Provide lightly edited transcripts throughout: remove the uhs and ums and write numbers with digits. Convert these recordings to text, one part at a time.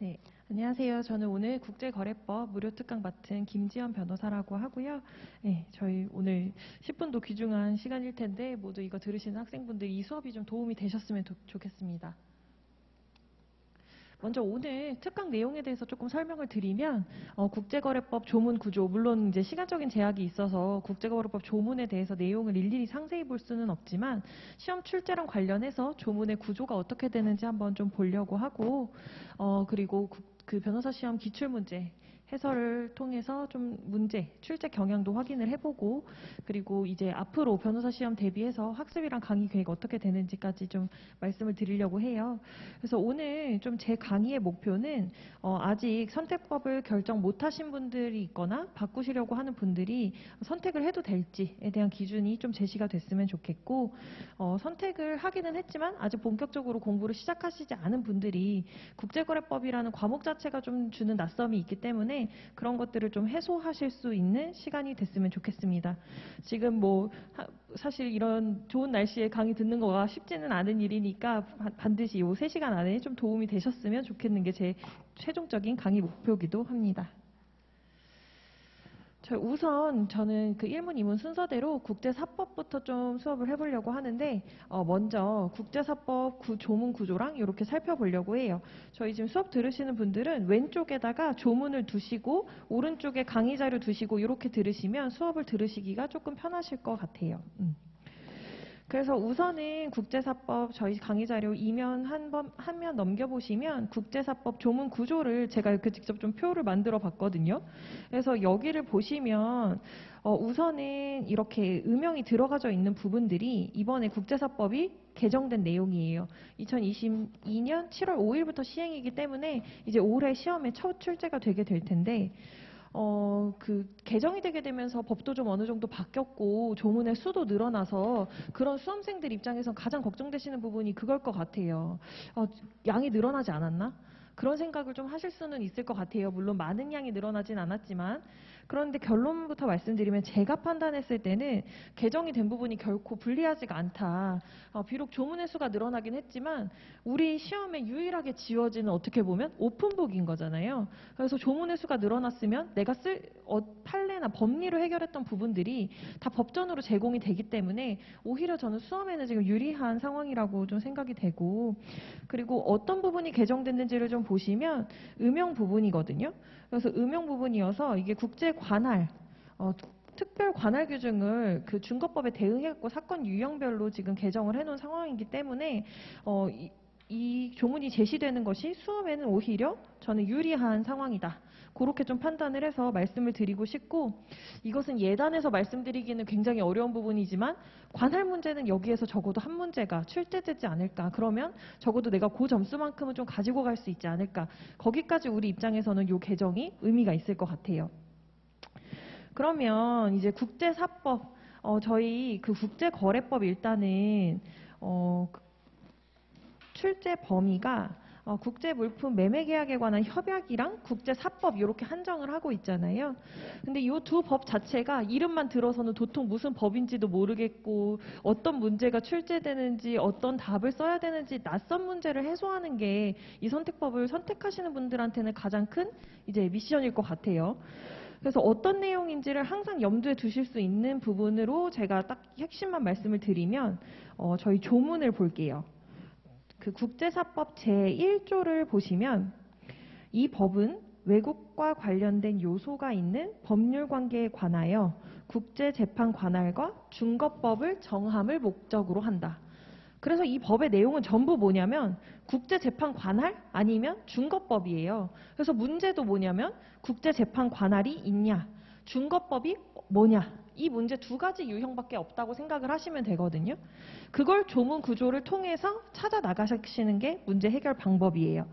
네, 안녕하세요. 저는 오늘 국제거래법 무료특강 맡은 김지연 변호사라고 하고요. 네, 저희 오늘 10분도 귀중한 시간일 텐데 모두 이거 들으시는 학생분들 이 수업이 좀 도움이 되셨으면 좋겠습니다. 먼저 오늘 특강 내용에 대해서 조금 설명을 드리면 국제거래법 조문 구조, 물론 이제 시간적인 제약이 있어서 국제거래법 조문에 대해서 내용을 일일이 상세히 볼 수는 없지만 시험 출제랑 관련해서 조문의 구조가 어떻게 되는지 한번 좀 보려고 하고 그리고 그 변호사 시험 기출문제 해설을 통해서 좀 문제, 출제 경향도 확인을 해보고 그리고 이제 앞으로 변호사 시험 대비해서 학습이랑 강의 계획 어떻게 되는지까지 좀 말씀을 드리려고 해요. 그래서 오늘 좀 제 강의의 목표는 아직 선택법을 결정 못하신 분들이 있거나 바꾸시려고 하는 분들이 선택을 해도 될지에 대한 기준이 좀 제시가 됐으면 좋겠고 선택을 하기는 했지만 아직 본격적으로 공부를 시작하시지 않은 분들이 국제거래법이라는 과목 자체가 좀 주는 낯섦이 있기 때문에 그런 것들을 좀 해소하실 수 있는 시간이 됐으면 좋겠습니다. 지금 뭐 사실 이런 좋은 날씨에 강의 듣는 거가 쉽지는 않은 일이니까 반드시 이 3시간 안에 좀 도움이 되셨으면 좋겠는 게 제 최종적인 강의 목표이기도 합니다. 우선 저는 그 1문, 2문 순서대로 국제사법부터 좀 수업을 해보려고 하는데 먼저 국제사법 조문 구조랑 이렇게 살펴보려고 해요. 저희 지금 수업 들으시는 분들은 왼쪽에다가 조문을 두시고 오른쪽에 강의 자료 두시고 이렇게 들으시면 수업을 들으시기가 조금 편하실 것 같아요. 그래서 우선은 국제사법 저희 강의 자료 2면 한 면 넘겨보시면 국제사법 조문 구조를 제가 이렇게 직접 좀 표를 만들어 봤거든요. 그래서 여기를 보시면 우선은 이렇게 음영이 들어가져 있는 부분들이 이번에 국제사법이 개정된 내용이에요. 2022년 7월 5일부터 시행이기 때문에 이제 올해 시험에 첫 출제가 되게 될 텐데 그 개정이 되게 되면서 법도 좀 어느 정도 바뀌었고 조문의 수도 늘어나서 그런 수험생들 입장에서 가장 걱정되시는 부분이 그걸 것 같아요. 양이 늘어나지 않았나? 그런 생각을 좀 하실 수는 있을 것 같아요. 물론 많은 양이 늘어나진 않았지만 그런데 결론부터 말씀드리면 제가 판단했을 때는 개정이 된 부분이 결코 불리하지가 않다. 비록 조문의 수가 늘어나긴 했지만 우리 시험에 유일하게 지워지는 어떻게 보면 오픈북인 거잖아요. 그래서 조문의 수가 늘어났으면 내가 쓸 판례나 법리로 해결했던 부분들이 다 법전으로 제공이 되기 때문에 오히려 저는 수험에는 지금 유리한 상황이라고 좀 생각이 되고 그리고 어떤 부분이 개정됐는지를 좀 보시면 음영 부분이거든요. 그래서 음영 부분이어서 이게 국제 관할 특별 관할 규정을 그 준거법에 대응해갖고 사건 유형별로 지금 개정을 해놓은 상황이기 때문에 이 조문이 제시되는 것이 수험에는 오히려 저는 유리한 상황이다. 그렇게 좀 판단을 해서 말씀을 드리고 싶고 이것은 예단해서 말씀드리기는 굉장히 어려운 부분이지만 관할 문제는 여기에서 적어도 한 문제가 출제되지 않을까. 그러면 적어도 내가 그 점수만큼은 좀 가지고 갈 수 있지 않을까. 거기까지 우리 입장에서는 이 개정이 의미가 있을 것 같아요. 그러면 이제 국제사법, 저희 그 국제거래법 일단은 출제 범위가 국제물품 매매계약에 관한 협약이랑 국제사법 이렇게 한정을 하고 있잖아요. 근데 이 두 법 자체가 이름만 들어서는 도통 무슨 법인지도 모르겠고 어떤 문제가 출제되는지 어떤 답을 써야 되는지 낯선 문제를 해소하는 게 이 선택법을 선택하시는 분들한테는 가장 큰 이제 미션일 것 같아요. 그래서 어떤 내용인지를 항상 염두에 두실 수 있는 부분으로 제가 딱 핵심만 말씀을 드리면 저희 조문을 볼게요. 그 국제사법 제1조를 보시면 이 법은 외국과 관련된 요소가 있는 법률 관계에 관하여 국제재판 관할과 준거법을 정함을 목적으로 한다. 그래서 이 법의 내용은 전부 뭐냐면 국제재판 관할 아니면 준거법이에요. 그래서 문제도 뭐냐면 국제재판 관할이 있냐, 준거법이 뭐냐, 이 문제 두 가지 유형밖에 없다고 생각을 하시면 되거든요. 그걸 조문 구조를 통해서 찾아 나가시는 게 문제 해결 방법이에요.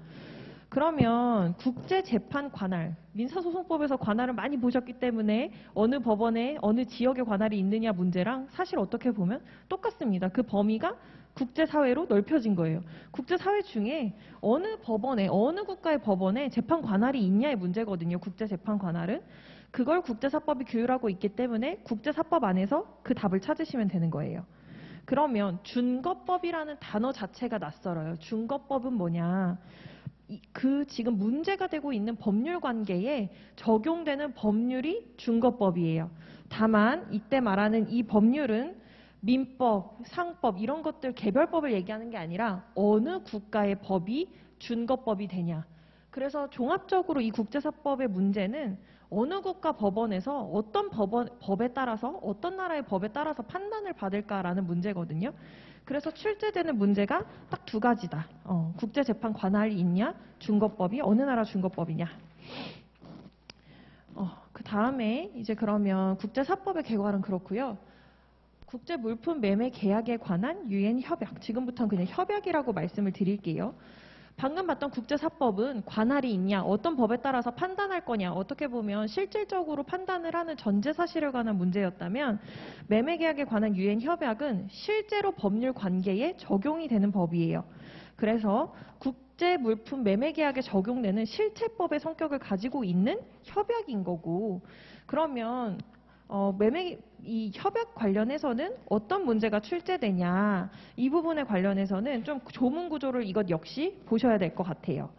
그러면 국제재판 관할, 민사소송법에서 관할을 많이 보셨기 때문에 어느 법원에 어느 지역에 관할이 있느냐 문제랑 사실 어떻게 보면 똑같습니다. 그 범위가 국제사회로 넓혀진 거예요. 국제사회 중에 어느 법원에, 어느 국가의 법원에 재판 관할이 있냐의 문제거든요. 국제재판 관할은. 그걸 국제사법이 규율하고 있기 때문에 국제사법 안에서 그 답을 찾으시면 되는 거예요. 그러면 준거법이라는 단어 자체가 낯설어요. 준거법은 뭐냐? 그 지금 문제가 되고 있는 법률 관계에 적용되는 법률이 준거법이에요. 다만 이때 말하는 이 법률은 민법, 상법 이런 것들 개별법을 얘기하는 게 아니라 어느 국가의 법이 준거법이 되냐. 그래서 종합적으로 이 국제사법의 문제는 어느 국가 법원에서 어떤 법에 따라서 어떤 나라의 법에 따라서 판단을 받을까라는 문제거든요. 그래서 출제되는 문제가 딱 두 가지다. 국제재판 관할이 있냐, 준거법이 어느 나라 준거법이냐. 그 다음에 이제 그러면 국제사법의 개괄은 그렇고요. 국제물품 매매 계약에 관한 유엔 협약. 지금부터는 그냥 협약이라고 말씀을 드릴게요. 방금 봤던 국제사법은 관할이 있냐, 어떤 법에 따라서 판단할 거냐, 어떻게 보면 실질적으로 판단을 하는 전제 사실에 관한 문제였다면 매매계약에 관한 유엔 협약은 실제로 법률 관계에 적용이 되는 법이에요. 그래서 국제물품 매매계약에 적용되는 실체법의 성격을 가지고 있는 협약인 거고, 그러면 이 협약 관련해서는 어떤 문제가 출제되냐, 이 부분에 관련해서는 좀 조문 구조를 이것 역시 보셔야 될 것 같아요.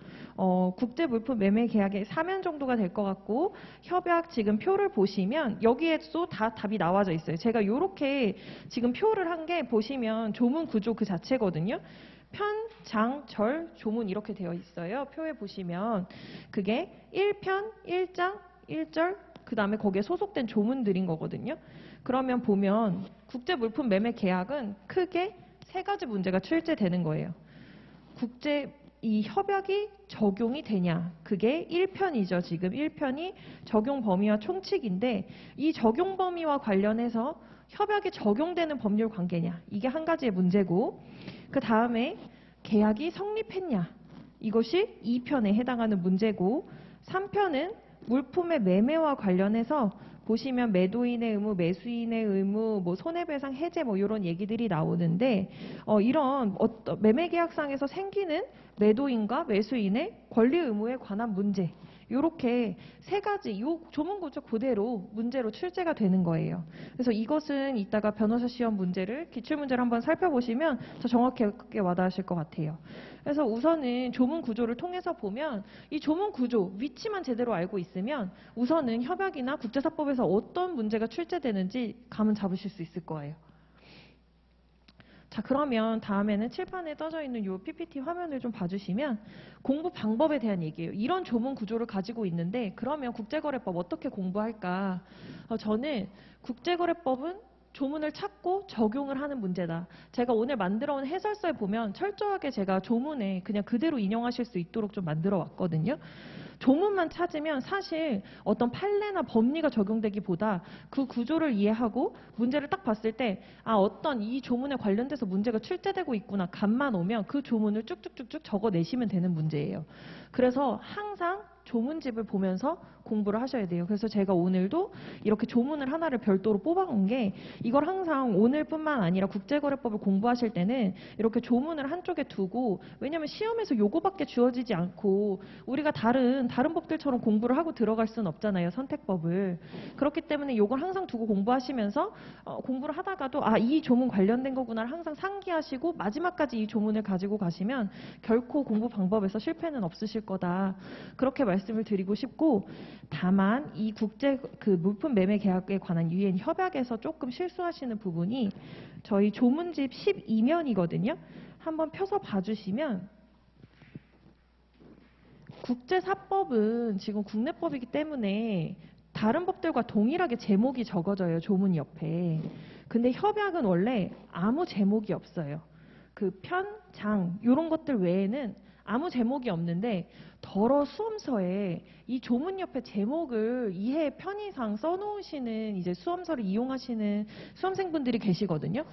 국제물품 매매 계약의 4면 정도가 될 것 같고, 협약 지금 표를 보시면 여기에도 다 답이 나와져 있어요. 제가 이렇게 지금 표를 한 게 보시면 조문 구조 그 자체거든요. 편, 장, 절, 조문 이렇게 되어 있어요. 표에 보시면 그게 1편, 1장, 1절, 그 다음에 거기에 소속된 조문들인 거거든요. 그러면 보면 국제물품 매매 계약은 크게 세 가지 문제가 출제되는 거예요. 이 협약이 적용이 되냐. 그게 1편이죠. 지금 1편이 적용 범위와 총칙인데 이 적용 범위와 관련해서 협약이 적용되는 법률 관계냐. 이게 한 가지의 문제고, 그 다음에 계약이 성립했냐. 이것이 2편에 해당하는 문제고, 3편은 물품의 매매와 관련해서 보시면 매도인의 의무, 매수인의 의무, 뭐 손해배상 해제 뭐 이런 얘기들이 나오는데 이런 매매계약상에서 생기는 매도인과 매수인의 권리 의무에 관한 문제, 이렇게 세 가지 요 조문구조 그대로 문제로 출제가 되는 거예요. 그래서 이것은 이따가 변호사 시험 문제를 기출문제를 한번 살펴보시면 더 정확하게 와닿으실 것 같아요. 그래서 우선은 조문 구조를 통해서 보면 이 조문 구조 위치만 제대로 알고 있으면 우선은 협약이나 국제사법에서 어떤 문제가 출제되는지 감은 잡으실 수 있을 거예요. 자, 그러면 다음에는 칠판에 떠져 있는 이 PPT 화면을 좀 봐주시면 공부 방법에 대한 얘기예요. 이런 조문 구조를 가지고 있는데 그러면 국제거래법 어떻게 공부할까? 저는 국제거래법은 조문을 찾고 적용을 하는 문제다. 제가 오늘 만들어 온 해설서에 보면 철저하게 제가 조문에 그냥 그대로 인용하실 수 있도록 좀 만들어 왔거든요. 조문만 찾으면 사실 어떤 판례나 법리가 적용되기보다 그 구조를 이해하고 문제를 딱 봤을 때 어떤 이 조문에 관련돼서 문제가 출제되고 있구나 감만 오면 그 조문을 쭉쭉쭉쭉 적어내시면 되는 문제예요. 그래서 항상 조문집을 보면서 공부를 하셔야 돼요. 그래서 제가 오늘도 이렇게 조문을 하나를 별도로 뽑아온 게 이걸 항상 오늘뿐만 아니라 국제거래법을 공부하실 때는 이렇게 조문을 한쪽에 두고, 왜냐하면 시험에서 요거밖에 주어지지 않고 우리가 다른 법들처럼 공부를 하고 들어갈 수는 없잖아요. 선택법을. 그렇기 때문에 이걸 항상 두고 공부하시면서 공부를 하다가도 이 조문 관련된 거구나를 항상 상기하시고 마지막까지 이 조문을 가지고 가시면 결코 공부 방법에서 실패는 없으실 거다. 그렇게 말씀을 드리고 싶고, 다만 이 물품 매매 계약에 관한 유엔 협약에서 조금 실수하시는 부분이 저희 조문집 12면이거든요. 한번 펴서 봐주시면 국제사법은 지금 국내법이기 때문에 다른 법들과 동일하게 제목이 적어져요. 조문 옆에. 근데 협약은 원래 아무 제목이 없어요. 그 편, 장 이런 것들 외에는 아무 제목이 없는데 더러 수험서에 이 조문 옆에 제목을 이해 편의상 써놓으시는 이제 수험서를 이용하시는 수험생분들이 계시거든요.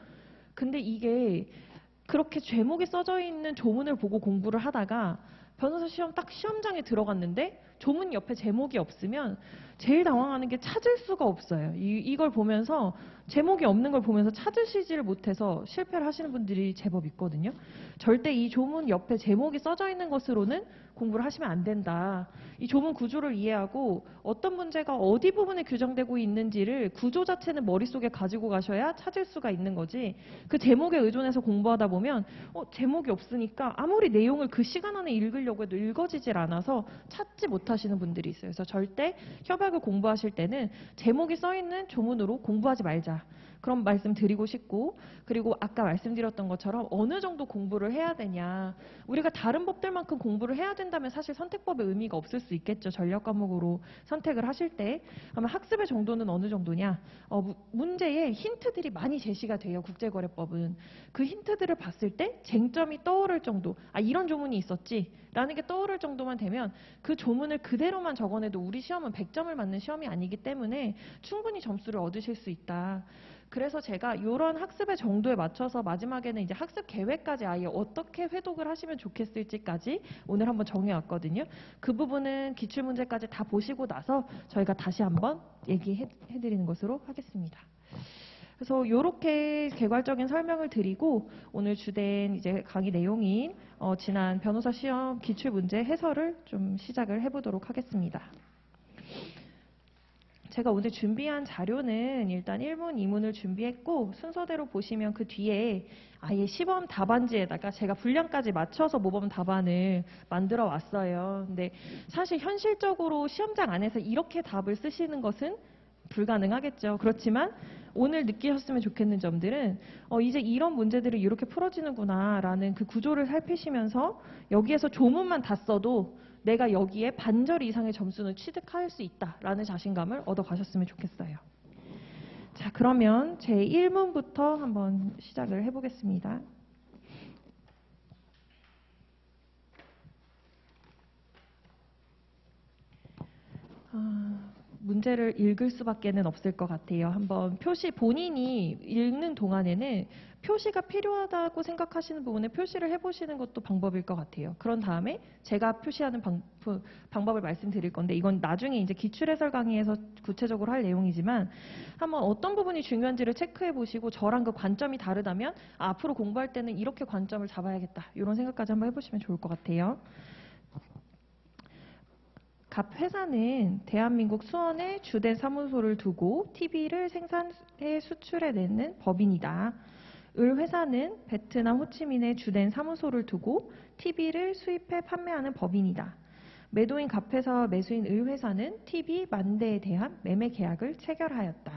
근데 이게 그렇게 제목이 써져 있는 조문을 보고 공부를 하다가 변호사 시험 딱 시험장에 들어갔는데 조문 옆에 제목이 없으면 제일 당황하는 게 찾을 수가 없어요. 이걸 보면서 제목이 없는 걸 보면서 찾으시지를 못해서 실패를 하시는 분들이 제법 있거든요. 절대 이 조문 옆에 제목이 써져 있는 것으로는 공부를 하시면 안 된다. 이 좁은 구조를 이해하고 어떤 문제가 어디 부분에 규정되고 있는지를 구조 자체는 머릿속에 가지고 가셔야 찾을 수가 있는 거지. 그 제목에 의존해서 공부하다 보면 제목이 없으니까 아무리 내용을 그 시간 안에 읽으려고 해도 읽어지질 않아서 찾지 못하시는 분들이 있어요. 그래서 절대 협약을 공부하실 때는 제목이 써있는 조문으로 공부하지 말자. 그런 말씀 드리고 싶고, 그리고 아까 말씀드렸던 것처럼 어느 정도 공부를 해야 되냐. 우리가 다른 법들만큼 공부를 해야 된다면 사실 선택법의 의미가 없을 수 있겠죠. 전략 과목으로 선택을 하실 때. 그러면 학습의 정도는 어느 정도냐. 문제에 힌트들이 많이 제시가 돼요. 국제거래법은. 그 힌트들을 봤을 때 쟁점이 떠오를 정도. 이런 조문이 있었지. 라는 게 떠오를 정도만 되면 그 조문을 그대로만 적어내도 우리 시험은 100점을 맞는 시험이 아니기 때문에 충분히 점수를 얻으실 수 있다. 그래서 제가 이런 학습의 정도에 맞춰서 마지막에는 이제 학습 계획까지 아예 어떻게 회독을 하시면 좋겠을지까지 오늘 한번 정해왔거든요. 그 부분은 기출문제까지 다 보시고 나서 저희가 다시 한번 얘기해드리는 것으로 하겠습니다. 그래서 이렇게 개괄적인 설명을 드리고 오늘 주된 이제 강의 내용인 지난 변호사 시험 기출문제 해설을 좀 시작을 해보도록 하겠습니다. 제가 오늘 준비한 자료는 일단 1문, 2문을 준비했고 순서대로 보시면 그 뒤에 아예 시범 답안지에다가 제가 분량까지 맞춰서 모범 답안을 만들어 왔어요. 근데 사실 현실적으로 시험장 안에서 이렇게 답을 쓰시는 것은 불가능하겠죠. 그렇지만 오늘 느끼셨으면 좋겠는 점들은 이제 이런 문제들이 이렇게 풀어지는구나 라는 그 구조를 살피시면서 여기에서 조문만 다 써도 내가 여기에 반절 이상의 점수는 취득할 수 있다라는 자신감을 얻어가셨으면 좋겠어요. 자, 그러면 제 1문부터 한번 시작을 해보겠습니다. 문제를 읽을 수밖에는 없을 것 같아요. 한번 표시 본인이 읽는 동안에는 표시가 필요하다고 생각하시는 부분에 표시를 해보시는 것도 방법일 것 같아요. 그런 다음에 제가 표시하는 방법을 말씀드릴 건데 이건 나중에 이제 기출해설 강의에서 구체적으로 할 내용이지만 한번 어떤 부분이 중요한지를 체크해 보시고 저랑 그 관점이 다르다면 앞으로 공부할 때는 이렇게 관점을 잡아야겠다. 이런 생각까지 한번 해보시면 좋을 것 같아요. 갑 회사는 대한민국 수원에 주된 사무소를 두고 TV를 생산해 수출해내는 법인이다. 을 회사는 베트남 호치민에 주된 사무소를 두고 TV를 수입해 판매하는 법인이다. 매도인 갑 회사와 매수인 을 회사는 TV 10,000대에 대한 매매 계약을 체결하였다.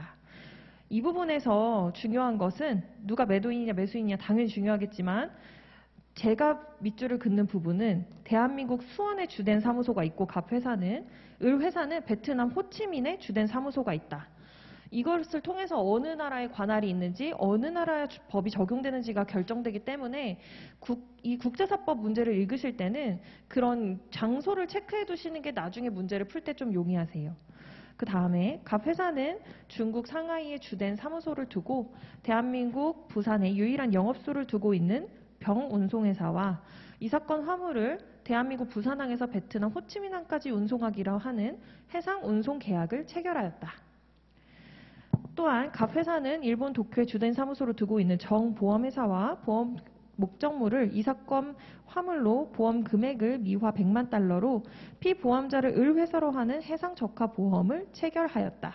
이 부분에서 중요한 것은 누가 매도인이냐 매수인이냐 당연히 중요하겠지만 제가 밑줄을 긋는 부분은 대한민국 수원에 주된 사무소가 있고 갑 회사는 을 회사는 베트남 호치민에 주된 사무소가 있다. 이것을 통해서 어느 나라의 관할이 있는지 어느 나라의 법이 적용되는지가 결정되기 때문에 이 국제사법 문제를 읽으실 때는 그런 장소를 체크해 두시는 게 나중에 문제를 풀 때 좀 용이하세요. 그 다음에 갑 회사는 중국 상하이에 주된 사무소를 두고 대한민국 부산에 유일한 영업소를 두고 있는 병운송회사와 이 사건 화물을 대한민국 부산항에서 베트남 호치민항까지 운송하기로 하는 해상 운송 계약을 체결하였다. 또한 갑 회사는 일본 도쿄에 주된 사무소를 두고 있는 정보험회사와 보험 목적물을 이 사건 화물로 보험 금액을 미화 100만 달러로 피보험자를 을 회사로 하는 해상 적화 보험을 체결하였다.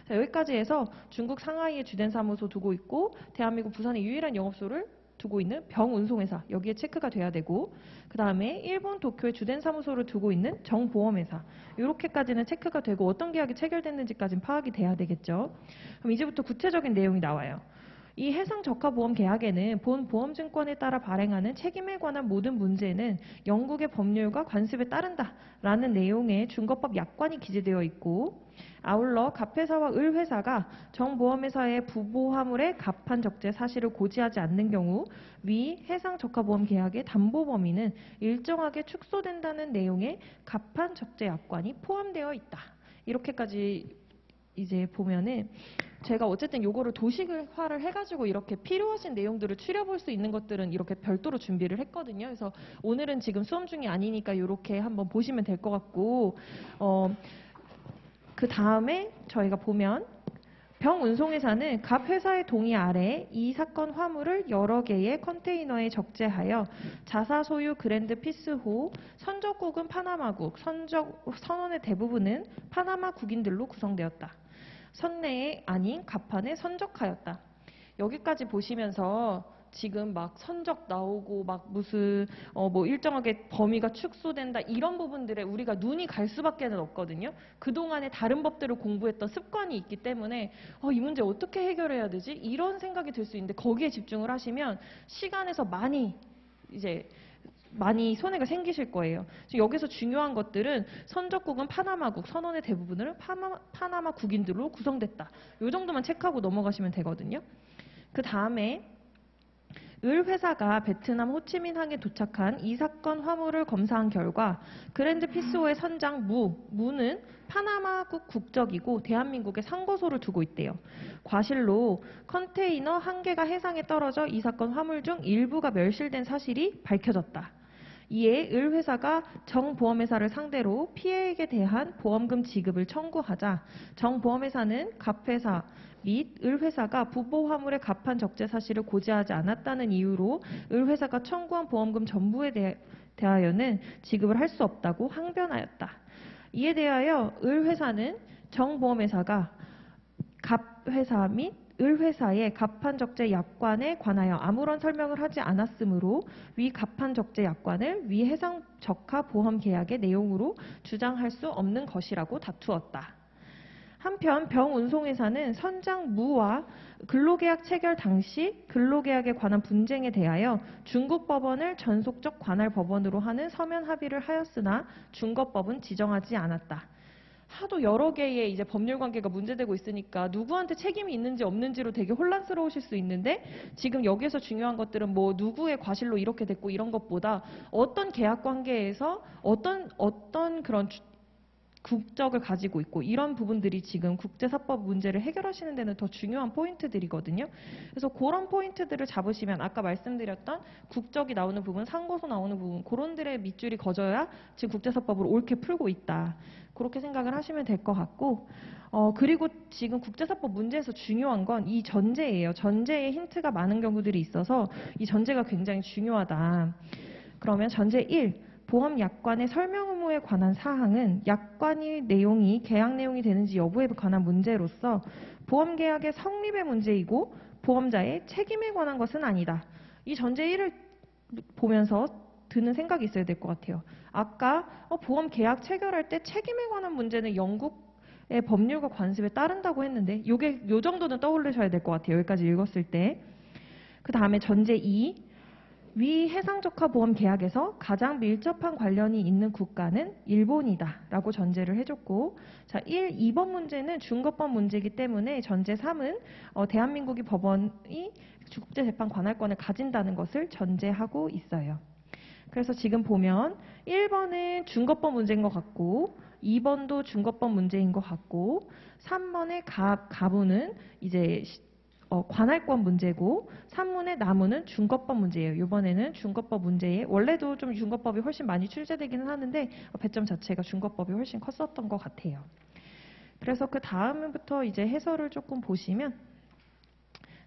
자, 여기까지 해서 중국 상하이에 주된 사무소 두고 있고 대한민국 부산의 유일한 영업소를 두고 있는 병운송회사 여기에 체크가 돼야 되고 그 다음에 일본 도쿄에 주된 사무소를 두고 있는 정보험회사 이렇게까지는 체크가 되고 어떤 계약이 체결됐는지까지는 파악이 돼야 되겠죠. 그럼 이제부터 구체적인 내용이 나와요. 이 해상 적화보험 계약에는 본 보험증권에 따라 발행하는 책임에 관한 모든 문제는 영국의 법률과 관습에 따른다라는 내용의 중거법 약관이 기재되어 있고 아울러 갑회사와 을회사가 정보험회사의 부보화물의 갑판 적재 사실을 고지하지 않는 경우 위 해상 적화보험 계약의 담보 범위는 일정하게 축소된다는 내용의 갑판 적재 약관이 포함되어 있다. 이렇게까지 이제 보면은 제가 어쨌든 요거를 도식화를 해가지고 이렇게 필요하신 내용들을 추려볼 수 있는 것들은 이렇게 별도로 준비를 했거든요. 그래서 오늘은 지금 수험 중이 아니니까 이렇게 한번 보시면 될 것 같고 그 다음에 저희가 보면 병운송회사는 갑 회사의 동의 아래 이 사건 화물을 여러 개의 컨테이너에 적재하여 자사 소유 그랜드 피스호, 선적국은 파나마국, 선원의 대부분은 파나마 국인들로 구성되었다. 선내에 아닌 갑판에 선적하였다. 여기까지 보시면서 지금 막 선적 나오고 막 무슨 뭐 일정하게 범위가 축소된다 이런 부분들에 우리가 눈이 갈 수밖에는 없거든요. 그동안에 다른 법들을 공부했던 습관이 있기 때문에 이 문제 어떻게 해결해야 되지? 이런 생각이 들 수 있는데 거기에 집중을 하시면 시간에서 많이 손해가 생기실 거예요. 여기서 중요한 것들은 선적국은 파나마국, 선원의 대부분을 파나마 국인들로 구성됐다. 이 정도만 체크하고 넘어가시면 되거든요. 그 다음에 을 회사가 베트남 호치민항에 도착한 이 사건 화물을 검사한 결과 그랜드 피스호의 선장 무는 파나마국 국적이고 대한민국에 상고소를 두고 있대요. 과실로 컨테이너 1개가 해상에 떨어져 이 사건 화물 중 일부가 멸실된 사실이 밝혀졌다. 이에 을 회사가 정 보험회사를 상대로 피해액에 대한 보험금 지급을 청구하자 정 보험회사는 갑 회사 및 을 회사가 부보 화물의 갑판 적재 사실을 고지하지 않았다는 이유로 을 회사가 청구한 보험금 전부에 대하여는 지급을 할 수 없다고 항변하였다. 이에 대하여 을 회사는 정 보험회사가 갑 회사 및 을 회사의 갑판 적재 약관에 관하여 아무런 설명을 하지 않았으므로 위 갑판 적재 약관을 위 해상 적하 보험 계약의 내용으로 주장할 수 없는 것이라고 다투었다. 한편 병운송회사는 선장 무와 근로계약 체결 당시 근로계약에 관한 분쟁에 대하여 중국법원을 전속적 관할 법원으로 하는 서면 합의를 하였으나 중거법은 지정하지 않았다. 하도 여러 개의 이제 법률 관계가 문제되고 있으니까 누구한테 책임이 있는지 없는지로 되게 혼란스러우실 수 있는데 지금 여기에서 중요한 것들은 뭐 누구의 과실로 이렇게 됐고 이런 것보다 어떤 계약 관계에서 어떤 그런 국적을 가지고 있고 이런 부분들이 지금 국제사법 문제를 해결하시는 데는 더 중요한 포인트들이거든요. 그래서 그런 포인트들을 잡으시면 아까 말씀드렸던 국적이 나오는 부분, 상고소 나오는 부분 그런 들의 밑줄이 그어져야 지금 국제사법을 옳게 풀고 있다. 그렇게 생각을 하시면 될 것 같고 그리고 지금 국제사법 문제에서 중요한 건 이 전제예요. 전제에 힌트가 많은 경우들이 있어서 이 전제가 굉장히 중요하다. 그러면 전제 1. 보험 약관의 설명 의무에 관한 사항은 약관의 내용이 계약 내용이 되는지 여부에 관한 문제로서 보험 계약의 성립의 문제이고 보험자의 책임에 관한 것은 아니다. 이 전제 1을 보면서 드는 생각이 있어야 될 것 같아요. 아까 보험 계약 체결할 때 책임에 관한 문제는 영국의 법률과 관습에 따른다고 했는데 요 정도는 떠올리셔야 될 것 같아요. 여기까지 읽었을 때. 그 다음에 전제 2. 위 해상적화 보험 계약에서 가장 밀접한 관련이 있는 국가는 일본이다 라고 전제를 해줬고 자 2번 문제는 중거법 문제이기 때문에 전제 3은 대한민국이 법원이 국제재판 관할권을 가진다는 것을 전제하고 있어요. 그래서 지금 보면 1번은 중거법 문제인 것 같고 2번도 중거법 문제인 것 같고 3번의 가부는 이제 관할권 문제고 3문의 나무는 중거법 문제예요. 이번에는 중거법 문제에 원래도 좀 중거법이 훨씬 많이 출제되기는 하는데 배점 자체가 중거법이 훨씬 컸었던 것 같아요. 그래서 그 다음부터 이제 해설을 조금 보시면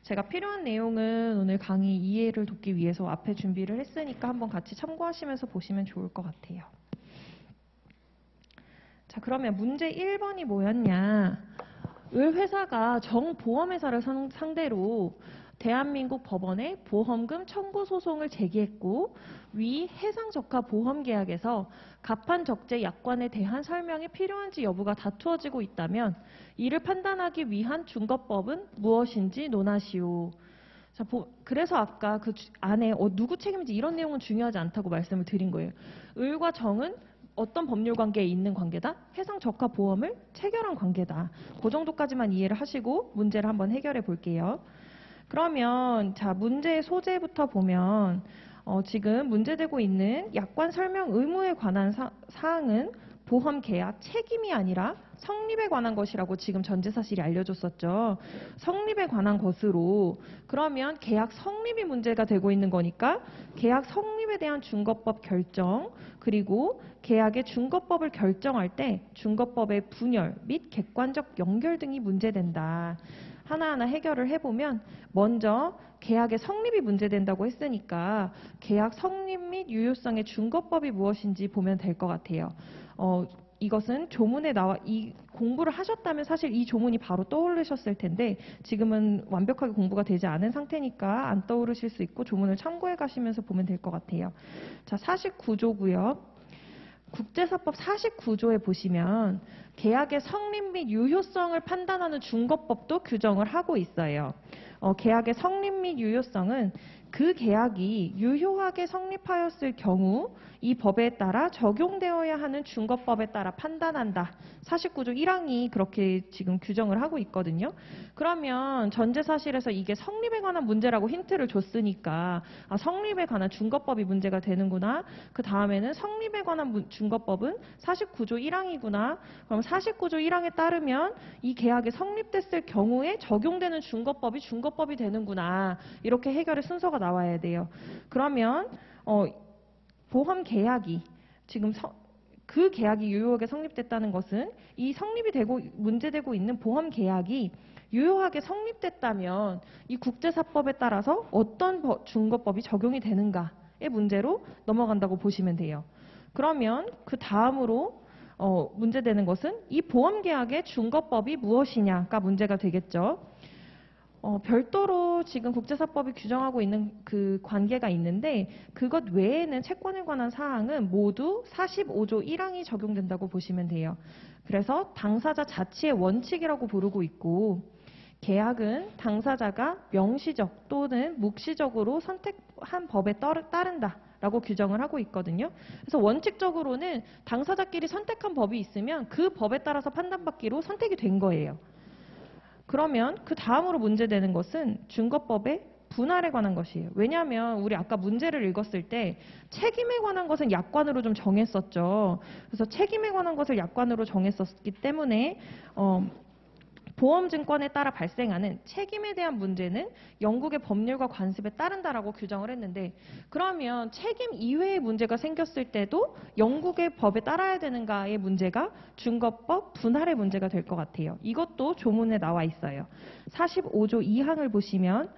제가 필요한 내용은 오늘 강의 이해를 돕기 위해서 앞에 준비를 했으니까 한번 같이 참고하시면서 보시면 좋을 것 같아요. 자, 그러면 문제 1번이 뭐였냐? 을 회사가 정보험회사를 상대로 대한민국 법원에 보험금 청구 소송을 제기했고 위 해상적화 보험계약에서 갑판 적재 약관에 대한 설명이 필요한지 여부가 다투어지고 있다면 이를 판단하기 위한 중거법은 무엇인지 논하시오. 자, 그래서 아까 그 안에 누구 책임인지 이런 내용은 중요하지 않다고 말씀을 드린 거예요. 을과 정은 어떤 법률 관계에 있는 관계다? 해상 적화 보험을 체결한 관계다. 그 정도까지만 이해를 하시고 문제를 한번 해결해 볼게요. 그러면 자 문제의 소재부터 보면 지금 문제되고 있는 약관 설명 의무에 관한 사항은 보험계약 책임이 아니라 성립에 관한 것이라고 지금 전제사실이 알려줬었죠. 성립에 관한 것으로 그러면 계약 성립이 문제가 되고 있는 거니까 계약 성립에 대한 준거법 결정 그리고 계약의 준거법을 결정할 때 준거법의 분열 및 객관적 연결 등이 문제된다. 하나하나 해결을 해보면 먼저 계약의 성립이 문제된다고 했으니까 계약 성립 및 유효성의 준거법이 무엇인지 보면 될 것 같아요. 이것은 조문에 나와 이 공부를 하셨다면 사실 이 조문이 바로 떠오르셨을 텐데 지금은 완벽하게 공부가 되지 않은 상태니까 안 떠오르실 수 있고 조문을 참고해 가시면서 보면 될 것 같아요. 자, 49조고요. 국제사법 49조에 보시면 계약의 성립 및 유효성을 판단하는 준거법도 규정을 하고 있어요. 계약의 성립 및 유효성은 그 계약이 유효하게 성립하였을 경우 이 법에 따라 적용되어야 하는 준거법에 따라 판단한다. 49조 1항이 그렇게 지금 규정을 하고 있거든요. 그러면 전제사실에서 이게 성립에 관한 문제라고 힌트를 줬으니까 성립에 관한 준거법이 문제가 되는구나. 그 다음에는 성립에 관한 준거법은 49조 1항이구나. 그럼 49조 1항에 따르면 이 계약이 성립됐을 경우에 적용되는 준거법이 준거법이 되는구나. 이렇게 해결의 순서가 나와야 돼요. 그러면 보험 계약이 지금 그 계약이 유효하게 성립됐다는 것은 이 성립이 되고 문제되고 있는 보험 계약이 유효하게 성립됐다면 이 국제사법에 따라서 어떤 준거법이 적용이 되는가의 문제로 넘어간다고 보시면 돼요. 그러면 그 다음으로 문제되는 것은 이 보험계약의 준거법이 무엇이냐가 문제가 되겠죠. 별도로 지금 국제사법이 규정하고 있는 그 관계가 있는데 그것 외에는 채권에 관한 사항은 모두 45조 1항이 적용된다고 보시면 돼요. 그래서 당사자 자치의 원칙이라고 부르고 있고 계약은 당사자가 명시적 또는 묵시적으로 선택한 법에 따른다. 라고 규정을 하고 있거든요. 그래서 원칙적으로는 당사자끼리 선택한 법이 있으면 그 법에 따라서 판단받기로 선택이 된 거예요. 그러면 그 다음으로 문제되는 것은 준거법의 분할에 관한 것이에요. 왜냐하면 우리 아까 문제를 읽었을 때 책임에 관한 것은 약관으로 좀 정했었죠. 그래서 책임에 관한 것을 약관으로 정했었기 때문에 보험증권에 따라 발생하는 책임에 대한 문제는 영국의 법률과 관습에 따른다라고 규정을 했는데 그러면 책임 이외의 문제가 생겼을 때도 영국의 법에 따라야 되는가의 문제가 준거법 분할의 문제가 될 것 같아요. 이것도 조문에 나와 있어요. 45조 2항을 보시면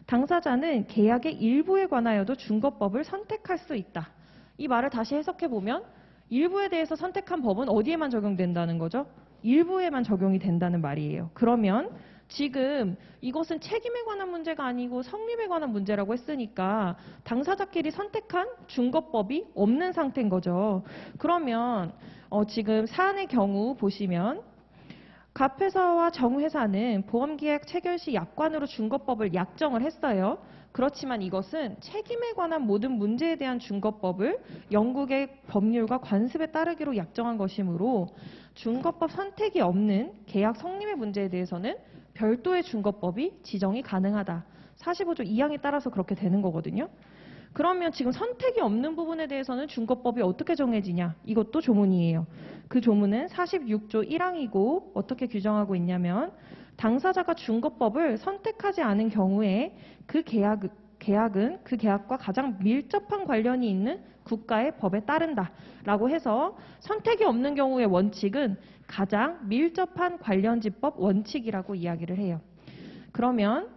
당사자는 계약의 일부에 관하여도 준거법을 선택할 수 있다. 이 말을 다시 해석해 보면 일부에 대해서 선택한 법은 어디에만 적용된다는 거죠? 일부에만 적용이 된다는 말이에요. 그러면 지금 이것은 책임에 관한 문제가 아니고 성립에 관한 문제라고 했으니까 당사자끼리 선택한 준거법이 없는 상태인 거죠. 그러면 지금 사안의 경우 보시면 갑회사와 정회사는 보험계약 체결 시 약관으로 준거법을 약정을 했어요. 그렇지만 이것은 책임에 관한 모든 문제에 대한 준거법을 영국의 법률과 관습에 따르기로 약정한 것이므로 준거법 선택이 없는 계약 성립의 문제에 대해서는 별도의 준거법이 지정이 가능하다. 45조 2항에 따라서 그렇게 되는 거거든요. 그러면 지금 선택이 없는 부분에 대해서는 준거법이 어떻게 정해지냐? 이것도 조문이에요. 그 조문은 46조 1항이고 어떻게 규정하고 있냐면 당사자가 준거법을 선택하지 않은 경우에 그 계약은 그 계약과 가장 밀접한 관련이 있는 국가의 법에 따른다 라고 해서 선택이 없는 경우의 원칙은 가장 밀접한 관련지법 원칙이라고 이야기를 해요. 그러면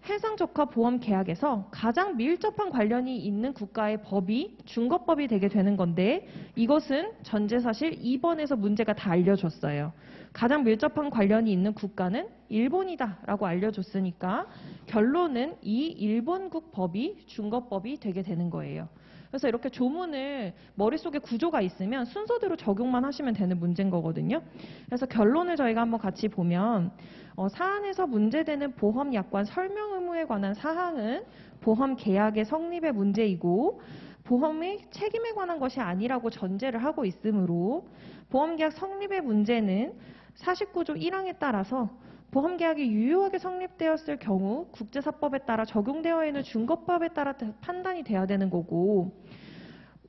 해상적화 보험 계약에서 가장 밀접한 관련이 있는 국가의 법이 준거법이 되게 되는 건데 이것은 전제사실 2번에서 문제가 다 알려줬어요. 가장 밀접한 관련이 있는 국가는 일본이다 라고 알려줬으니까 결론은 이 일본국 법이 준거법이 되게 되는 거예요. 그래서 이렇게 조문을 머릿속에 구조가 있으면 순서대로 적용만 하시면 되는 문제인 거거든요. 그래서 결론을 저희가 한번 같이 보면 사안에서 문제되는 보험 약관 설명 의무에 관한 사항은 보험 계약의 성립의 문제이고 보험의 책임에 관한 것이 아니라고 전제를 하고 있으므로 보험계약 성립의 문제는 49조 1항에 따라서 보험계약이 유효하게 성립되었을 경우 국제사법에 따라 적용되어 있는 준거법에 따라 판단이 돼야 되는 거고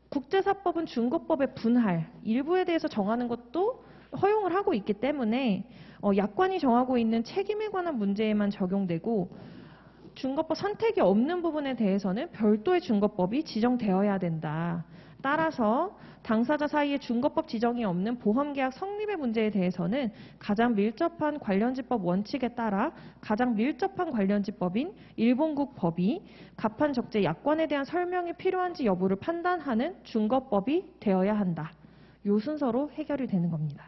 국제사법은 중거법의 분할, 일부에 대해서 정하는 것도 허용을 하고 있기 때문에 약관이 정하고 있는 책임에 관한 문제에만 적용되고 중거법 선택이 없는 부분에 대해서는 별도의 중거법이 지정되어야 된다. 따라서 당사자 사이에 중거법 지정이 없는 보험계약 성립의 문제에 대해서는 가장 밀접한 관련지법 원칙에 따라 가장 밀접한 관련지법인 일본국 법이 갑판 적재 약관에 대한 설명이 필요한지 여부를 판단하는 중거법이 되어야 한다. 요 순서로 해결이 되는 겁니다.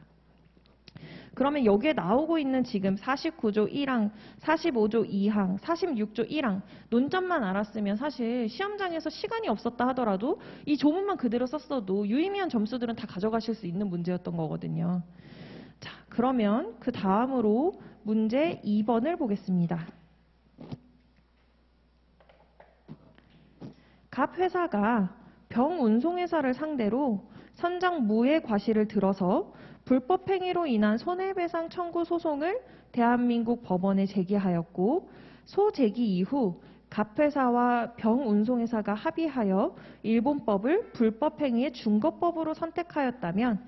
그러면 여기에 나오고 있는 지금 49조 1항, 45조 2항, 46조 1항 논점만 알았으면 사실 시험장에서 시간이 없었다 하더라도 이 조문만 그대로 썼어도 유의미한 점수들은 다 가져가실 수 있는 문제였던 거거든요. 자, 그러면 그 다음으로 문제 2번을 보겠습니다. 갑 회사가 병운송회사를 상대로 선장 무해 과실을 들어서 불법 행위로 인한 손해배상 청구 소송을 대한민국 법원에 제기하였고 소제기 이후 갑회사와 병운송회사가 합의하여 일본법을 불법 행위의 중거법으로 선택하였다면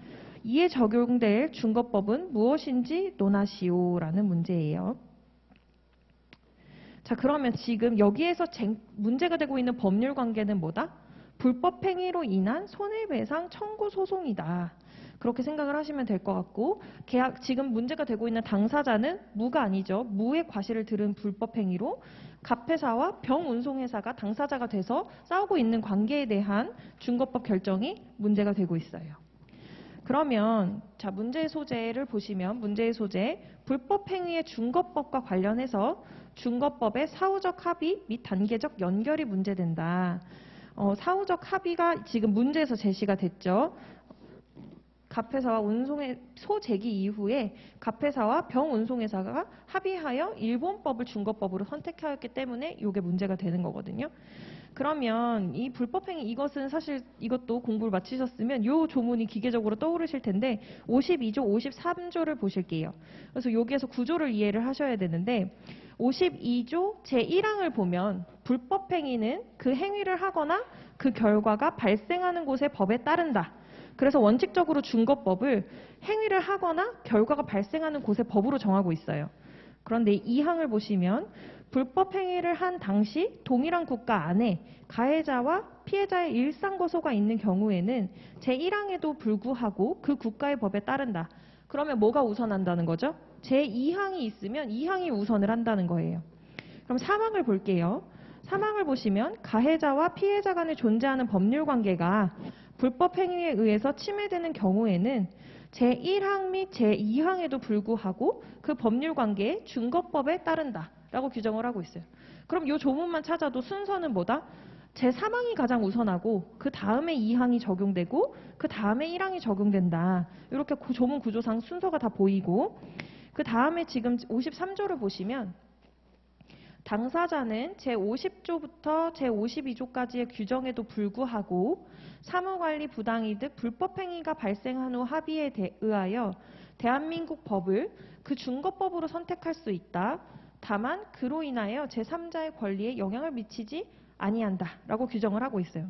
이에 적용될 중거법은 무엇인지 논하시오라는 문제예요. 자, 그러면 지금 여기에서 문제가 되고 있는 법률 관계는 뭐다? 불법 행위로 인한 손해배상 청구 소송이다. 그렇게 생각을 하시면 될 것 같고 지금 문제가 되고 있는 당사자는 무가 아니죠. 무의 과실을 들은 불법 행위로 갑회사와 병운송회사가 당사자가 돼서 싸우고 있는 관계에 대한 중거법 결정이 문제가 되고 있어요. 그러면 자, 문제의 소재를 보시면 문제의 소재 불법 행위의 중거법과 관련해서 중거법의 사후적 합의 및 단계적 연결이 문제된다. 사후적 합의가 지금 문제에서 제시가 됐죠. 갑회사와 소제기 이후에 갑회사와 병운송회사가 합의하여 일본법을 중거법으로 선택하였기 때문에 이게 문제가 되는 거거든요. 그러면 이 불법행위 이것은 사실 이것도 공부를 마치셨으면 이 조문이 기계적으로 떠오르실 텐데 52조, 53조를 보실게요. 그래서 여기에서 구조를 이해를 하셔야 되는데 52조 제1항을 보면 불법행위는 그 행위를 하거나 그 결과가 발생하는 곳의 법에 따른다. 그래서 원칙적으로 중거법을 행위를 하거나 결과가 발생하는 곳의 법으로 정하고 있어요. 그런데 이 항을 보시면 불법 행위를 한 당시 동일한 국가 안에 가해자와 피해자의 일상고소가 있는 경우에는 제1항에도 불구하고 그 국가의 법에 따른다. 그러면 뭐가 우선한다는 거죠? 제2항이 있으면 2항이 우선을 한다는 거예요. 그럼 3항을 볼게요. 3항을 보시면 가해자와 피해자 간에 존재하는 법률 관계가 불법 행위에 의해서 침해되는 경우에는 제1항 및 제2항에도 불구하고 그 법률 관계에 중거법에 따른다 라고 규정을 하고 있어요. 그럼 이 조문만 찾아도 순서는 뭐다? 제3항이 가장 우선하고 그 다음에 2항이 적용되고 그 다음에 1항이 적용된다. 이렇게 조문 구조상 순서가 다 보이고 그 다음에 지금 53조를 보시면 당사자는 제50조부터 제52조까지의 규정에도 불구하고 사무관리 부당이득 불법행위가 발생한 후 합의에 의하여 대한민국 법을 그 중거법으로 선택할 수 있다. 다만 그로 인하여 제3자의 권리에 영향을 미치지 아니한다 라고 규정을 하고 있어요.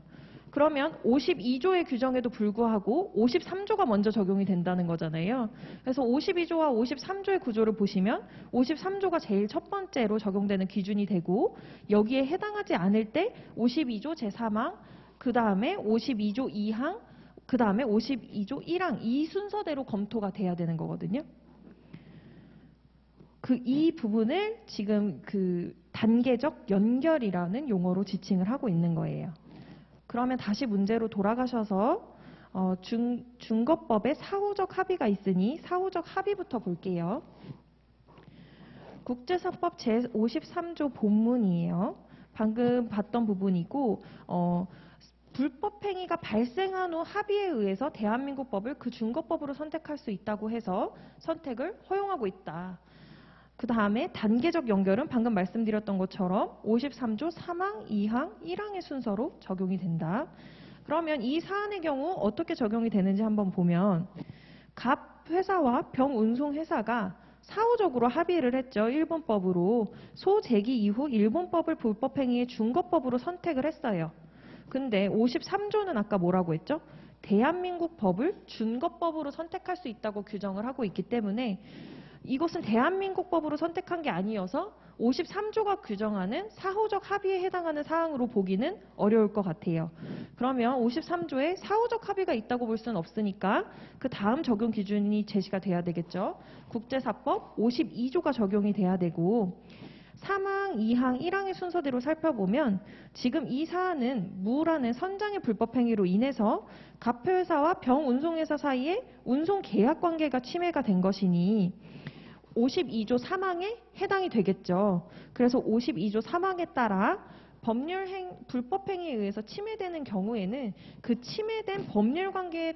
그러면 52조의 규정에도 불구하고 53조가 먼저 적용이 된다는 거잖아요. 그래서 52조와 53조의 구조를 보시면 53조가 제일 첫 번째로 적용되는 기준이 되고 여기에 해당하지 않을 때 52조 제3항, 그 다음에 52조 2항, 그 다음에 52조 1항 이 순서대로 검토가 돼야 되는 거거든요. 이 부분을 지금 단계적 연결이라는 용어로 지칭을 하고 있는 거예요. 그러면 다시 문제로 돌아가셔서 중거법에 사후적 합의가 있으니 사후적 합의부터 볼게요. 국제사법 제53조 본문이에요. 방금 봤던 부분이고 불법 행위가 발생한 후 합의에 의해서 대한민국 법을 그 중거법으로 선택할 수 있다고 해서 선택을 허용하고 있다. 그 다음에 단계적 연결은 방금 말씀드렸던 것처럼 53조 3항, 2항, 1항의 순서로 적용이 된다. 그러면 이 사안의 경우 어떻게 적용이 되는지 한번 보면 갑 회사와 병운송 회사가 사후적으로 합의를 했죠. 일본법으로 소제기 이후 일본법을 불법행위의 중거법으로 선택을 했어요. 근데 53조는 아까 뭐라고 했죠? 대한민국 법을 준거법으로 선택할 수 있다고 규정을 하고 있기 때문에 이것은 대한민국 법으로 선택한 게 아니어서 53조가 규정하는 사후적 합의에 해당하는 사항으로 보기는 어려울 것 같아요. 그러면 53조에 사후적 합의가 있다고 볼 수는 없으니까 그 다음 적용 기준이 제시가 돼야 되겠죠. 국제사법 52조가 적용이 돼야 되고 3항, 2항, 1항의 순서대로 살펴보면 지금 이 사안은 무라는 선장의 불법행위로 인해서 가표회사와 병운송회사 사이에 운송계약관계가 침해가 된 것이니 52조 3항에 해당이 되겠죠. 그래서 52조 3항에 따라 불법행위에 의해서 침해되는 경우에는 그 침해된 법률관계에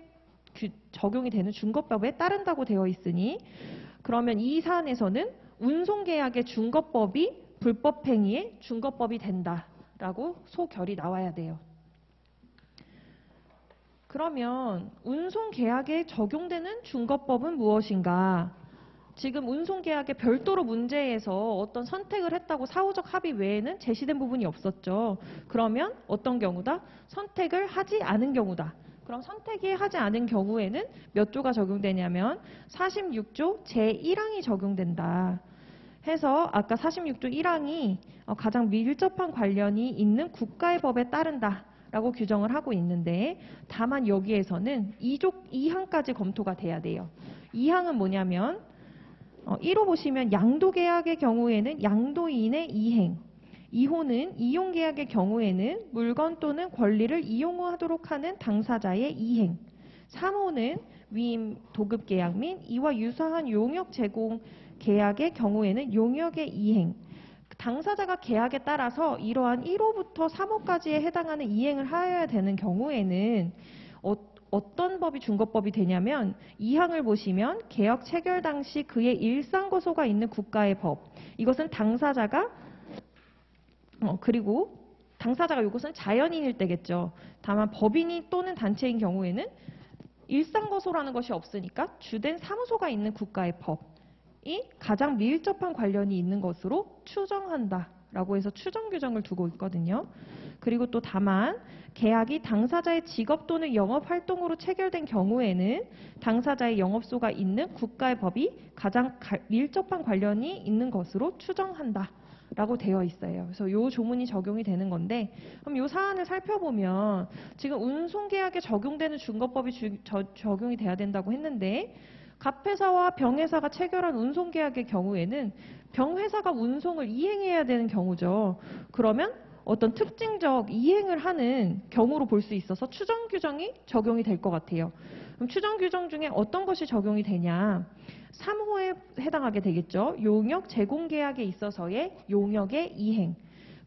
적용이 되는 준거법에 따른다고 되어 있으니 그러면 이 사안에서는 운송계약의 준거법이 불법행위의 준거법이 된다라고 소결이 나와야 돼요. 그러면 운송계약에 적용되는 준거법은 무엇인가? 지금 운송계약에 별도로 문제에서 어떤 선택을 했다고 사후적 합의 외에는 제시된 부분이 없었죠. 그러면 어떤 경우다? 선택을 하지 않은 경우다. 그럼 선택이 하지 않은 경우에는 몇 조가 적용되냐면 46조 제1항이 적용된다. 해서 아까 46조 1항이 가장 밀접한 관련이 있는 국가의 법에 따른다. 라고 규정을 하고 있는데 다만 여기에서는 2항까지 검토가 돼야 돼요. 2항은 뭐냐면 1호 보시면 양도계약의 경우에는 양도인의 이행, 2호는 이용계약의 경우에는 물건 또는 권리를 이용하도록 하는 당사자의 이행, 3호는 위임 도급계약 및 이와 유사한 용역 제공 계약의 경우에는 용역의 이행, 당사자가 계약에 따라서 이러한 1호부터 3호까지에 해당하는 이행을 하여야 되는 경우에는 어떤 법이 준거법이 되냐면 2항을 보시면 계약 체결 당시 그의 일상고소가 있는 국가의 법. 이것은 당사자가 그리고 당사자가 이것은 자연인일 때겠죠. 다만 법인이 또는 단체인 경우에는 일상고소라는 것이 없으니까 주된 사무소가 있는 국가의 법이 가장 밀접한 관련이 있는 것으로 추정한다라고 해서 추정 규정을 두고 있거든요. 그리고 또 다만 계약이 당사자의 직업 또는 영업 활동으로 체결된 경우에는 당사자의 영업소가 있는 국가의 법이 가장 밀접한 관련이 있는 것으로 추정한다. 라고 되어 있어요. 그래서 이 조문이 적용이 되는 건데 그럼 이 사안을 살펴보면 지금 운송계약에 적용되는 준거법이 적용이 돼야 된다고 했는데 갑회사와 병회사가 체결한 운송계약의 경우에는 병회사가 운송을 이행해야 되는 경우죠. 그러면 어떤 특징적 이행을 하는 경우로 볼 수 있어서 추정 규정이 적용이 될 것 같아요. 그럼 추정 규정 중에 어떤 것이 적용이 되냐? 3호에 해당하게 되겠죠. 용역 제공 계약에 있어서의 용역의 이행.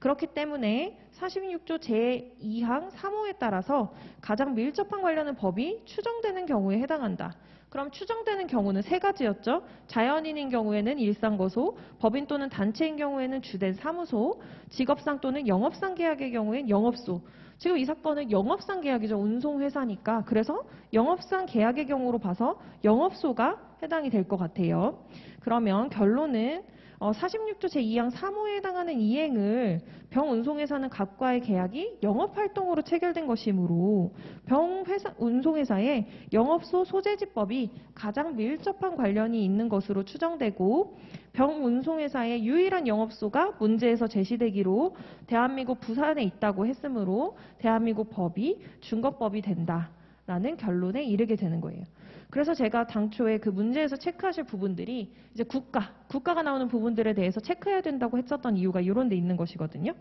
그렇기 때문에 46조 제2항 3호에 따라서 가장 밀접한 관련한 법이 추정되는 경우에 해당한다. 그럼 추정되는 경우는 세 가지였죠. 자연인인 경우에는 일상거소, 법인 또는 단체인 경우에는 주된 사무소, 직업상 또는 영업상 계약의 경우엔 영업소. 지금 이 사건은 영업상 계약이죠. 운송회사니까. 그래서 영업상 계약의 경우로 봐서 영업소가 해당이 될 것 같아요. 그러면 결론은 46조 제2항 3호에 해당하는 이행을 병운송회사는 각과의 계약이 영업활동으로 체결된 것이므로 병운송회사의 영업소 소재지법이 가장 밀접한 관련이 있는 것으로 추정되고 병운송회사의 유일한 영업소가 문제에서 제시되기로 대한민국 부산에 있다고 했으므로 대한민국 법이 준거법이 된다라는 결론에 이르게 되는 거예요. 그래서 제가 당초에 그 문제에서 체크하실 부분들이 이제 국가가 나오는 부분들에 대해서 체크해야 된다고 했었던 이유가 이런 데 있는 것이거든요.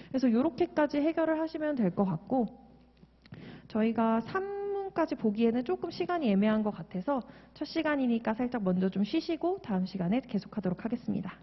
그래서 이렇게까지 해결을 하시면 될 것 같고 저희가 3문까지 보기에는 조금 시간이 애매한 것 같아서 첫 시간이니까 살짝 먼저 좀 쉬시고 다음 시간에 계속하도록 하겠습니다.